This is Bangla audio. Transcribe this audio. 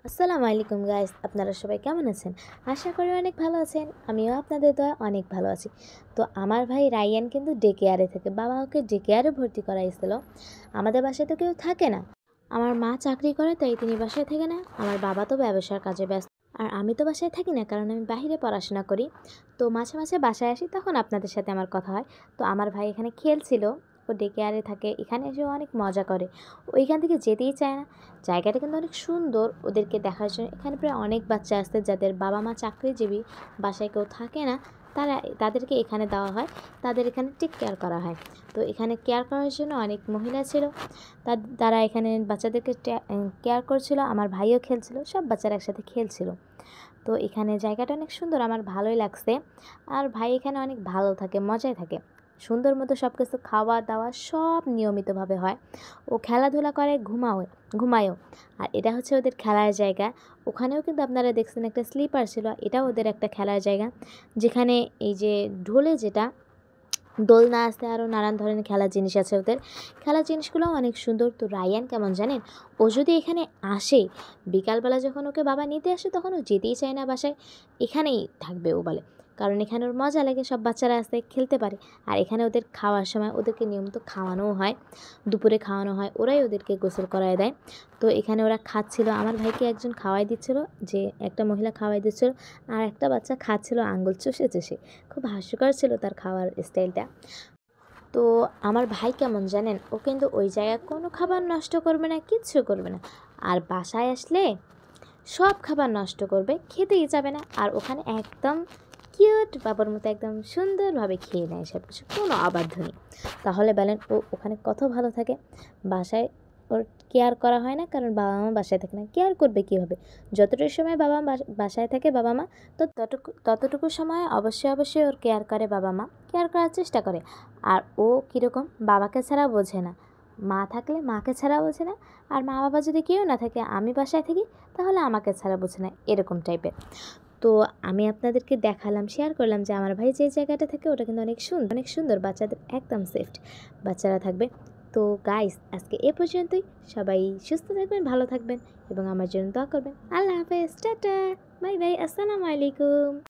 আসসালামু আলাইকুম গাইস, আপনারা সবাই কেমন আছেন? আশা করি অনেক ভালো আছেন। আমিও আপনাদের দয়ায় অনেক ভালো আছি। তো আমার ভাই রাইয়ান কিন্তু ডে কেয়ারে থাকে। বাবা ওকে ডে কেয়ারে ভর্তি করাইছিল। আমাদের বাসায় তো কেউ থাকে না। আমার মা চাকরি করে, তাই তিনি বাসায় থাকে না। আমার বাবা তো ব্যবসার কাজে ব্যস্ত। আর আমি তো বাসায় থাকি না, কারণ আমি বাইরে পড়াশোনা করি। তো মাঝে মাঝে বাসায় আসি, তখন আপনাদের সাথে আমার কথা হয়। তো আমার ভাই এখানে খেলছিল, ও ডে কেয়ারে থাকে, এখানে এসে অনেক মজা করে। ওইখান থেকে যেতেই চায় না। জায়গাটা কিন্তু অনেক সুন্দর ওদেরকে দেখার জন্য। এখানে প্রায় অনেক বাচ্চা আসছে যাদের বাবা মা চাকরিজীবী, বাসায় কেউ থাকে না, তাদেরকে এখানে দেওয়া হয়। তাদের এখানে টেক কেয়ার করা হয়। তো এখানে কেয়ার করার জন্য অনেক মহিলা ছিল। তারা এখানে বাচ্চাদেরকে কেয়ার করছিল। আমার ভাইও খেলছিল, সব বাচ্চারা একসাথে খেলছিল। তো এখানে জায়গাটা অনেক সুন্দর, আমার ভালোই লাগছে। আর ভাই এখানে অনেক ভালো থাকে, মজায় থাকে। সুন্দর মতো সব কিছু খাওয়া দাওয়া সব নিয়মিতভাবে হয়। ও খেলাধুলা করে, ঘুমায়ও। আর এটা হচ্ছে ওদের খেলার জায়গা। ওখানেও কিন্তু আপনারা দেখছেন একটা স্লিপার ছিল, এটাও ওদের একটা খেলার জায়গা। যেখানে এই যে ঢোলে যেটা দোলনা আছে, আরও নানান ধরনের খেলার জিনিস আছে ওদের। খেলার জিনিসগুলোও অনেক সুন্দর। তো রায়ান কেমন জানেন, ও যদি এখানে আসে, বিকালবেলা যখন ওকে বাবা নিতে আসে, তখন ও যেতেই চায় না বাসায়, এখানেই থাকবে ও বলে। কারণ এখানে ওর মজা লাগে, সব বাচ্চারা আসে খেলতে পারে। আর এখানে ওদের খাওয়ার সময় ওদেরকে নিয়মিত খাওয়ানোও হয়, দুপুরে খাওয়ানো হয়, ওরাই ওদেরকে গোসল করায় দেয়। তো এখানে ওরা খাচ্ছিল, আমার ভাইকে একজন খাওয়াই দিচ্ছিল, যে একটা মহিলা খাওয়াই দিচ্ছিল। আর একটা বাচ্চা খাচ্ছিল আঙ্গুল চষে চষে। খুব হাস্যকর ছিল তার খাওয়ার স্টাইলটা। তো আমার ভাই কেমন জানেন, ও কিন্তু ওই জায়গায় কোনো খাবার নষ্ট করবে না, কিচ্ছু করবে না। আর বাসায় আসলে সব খাবার নষ্ট করবে, খেতেই যাবে না। আর ওখানে একদম কিউট বাবার মতো একদম সুন্দরভাবে খেয়ে নেয় সব কিছু, কোনো অবাধ্য নেই। তাহলে বলেন ও ওখানে কত ভালো থাকে। বাসায় ওর কেয়ার করা হয় না, কারণ বাবা মা বাসায় থাকে না, কেয়ার করবে কীভাবে? যতটুকু সময় বাবা মা বাসায় থাকে বাবা মা, তো ততটুকু সময় অবশ্যই অবশ্যই ওর কেয়ার করে বাবা মা, কেয়ার করার চেষ্টা করে। আর ও কীরকম, বাবাকে ছাড়া বোঝে না, মা থাকলে মাকে ছাড়া বোঝে না। আর মা বাবা যদি কেউ না থাকে, আমি বাসায় থাকি, তাহলে আমাকে ছাড়া বোঝে না, এরকম টাইপের। তো আমি আপনাদেরকে দেখালাম, শেয়ার করলাম যে আমার ভাই যে জায়গাটা থাকে ওটা কিন্তু অনেক সুন্দর, অনেক সুন্দর। বাচ্চাদের একদম সেফট বাচ্চারা থাকবে। তো গাইস, আজকে এ পর্যন্তই। সবাই সুস্থ থাকবেন, ভালো থাকবেন এবং আমার জন্য দোয়া করবেন। আল্লাহ হাফেজ, টাটা, বাই বাই, আসসালামু আলাইকুম।